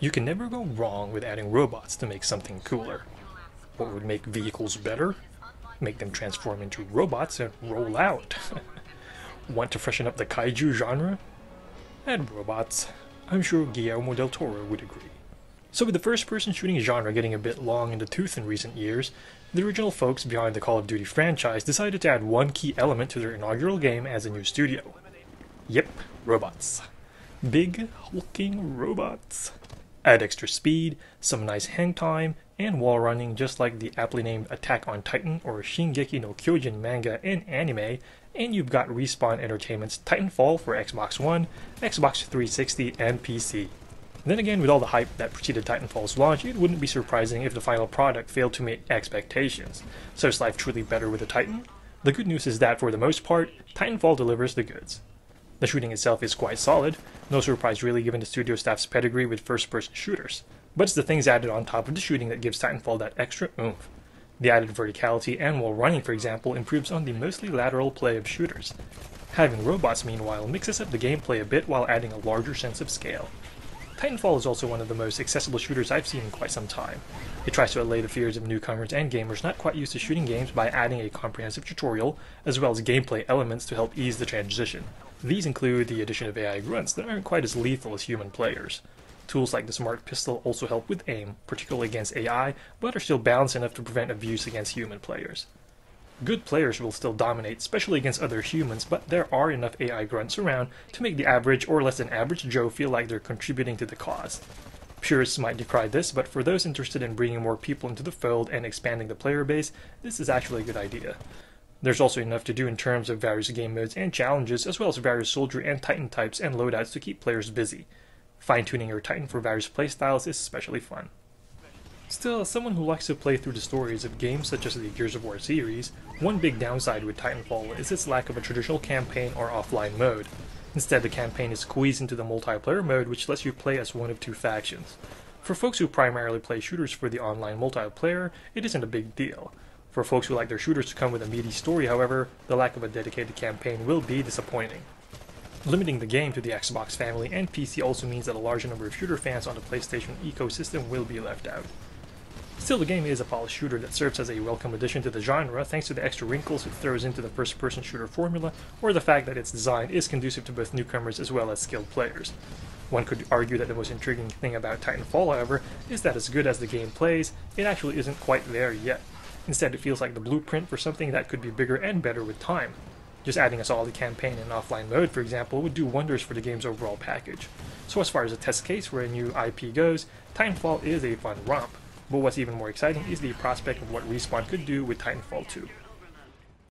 You can never go wrong with adding robots to make something cooler. What would make vehicles better? Make them transform into robots and roll out. Want to freshen up the kaiju genre? Add robots. I'm sure Guillermo del Toro would agree. So with the first-person shooting genre getting a bit long in the tooth in recent years, the original folks behind the Call of Duty franchise decided to add one key element to their inaugural game as a new studio. Yep, robots. Big, hulking robots. Add extra speed, some nice hang time, and wall running just like the aptly named Attack on Titan or Shingeki no Kyojin manga and anime, and you've got Respawn Entertainment's Titanfall for Xbox One, Xbox 360, and PC. Then again, with all the hype that preceded Titanfall's launch, it wouldn't be surprising if the final product failed to meet expectations. So is life truly better with a Titan? The good news is that for the most part, Titanfall delivers the goods. The shooting itself is quite solid, no surprise really given the studio staff's pedigree with first-person shooters, but it's the things added on top of the shooting that gives Titanfall that extra oomph. The added verticality and wall running, for example, improves on the mostly lateral play of shooters. Having robots, meanwhile, mixes up the gameplay a bit while adding a larger sense of scale. Titanfall is also one of the most accessible shooters I've seen in quite some time. It tries to allay the fears of newcomers and gamers not quite used to shooting games by adding a comprehensive tutorial, as well as gameplay elements to help ease the transition. These include the addition of AI grunts that aren't quite as lethal as human players. Tools like the Smart Pistol also help with aim, particularly against AI, but are still balanced enough to prevent abuse against human players. Good players will still dominate, especially against other humans, but there are enough AI grunts around to make the average or less than average Joe feel like they're contributing to the cause. Purists might decry this, but for those interested in bringing more people into the fold and expanding the player base, this is actually a good idea. There's also enough to do in terms of various game modes and challenges, as well as various soldier and Titan types and loadouts to keep players busy. Fine-tuning your Titan for various playstyles is especially fun. Still, as someone who likes to play through the stories of games such as the Gears of War series, one big downside with Titanfall is its lack of a traditional campaign or offline mode. Instead, the campaign is squeezed into the multiplayer mode, which lets you play as one of two factions. For folks who primarily play shooters for the online multiplayer, it isn't a big deal. For folks who like their shooters to come with a meaty story, however, the lack of a dedicated campaign will be disappointing. Limiting the game to the Xbox family and PC also means that a large number of shooter fans on the PlayStation ecosystem will be left out. Still, the game is a polished shooter that serves as a welcome addition to the genre thanks to the extra wrinkles it throws into the first-person shooter formula, or the fact that its design is conducive to both newcomers as well as skilled players. One could argue that the most intriguing thing about Titanfall, however, is that as good as the game plays, it actually isn't quite there yet. Instead, it feels like the blueprint for something that could be bigger and better with time. Just adding a solid campaign and offline mode, for example, would do wonders for the game's overall package. So as far as a test case for a new IP goes, Titanfall is a fun romp. But what's even more exciting is the prospect of what Respawn could do with Titanfall 2.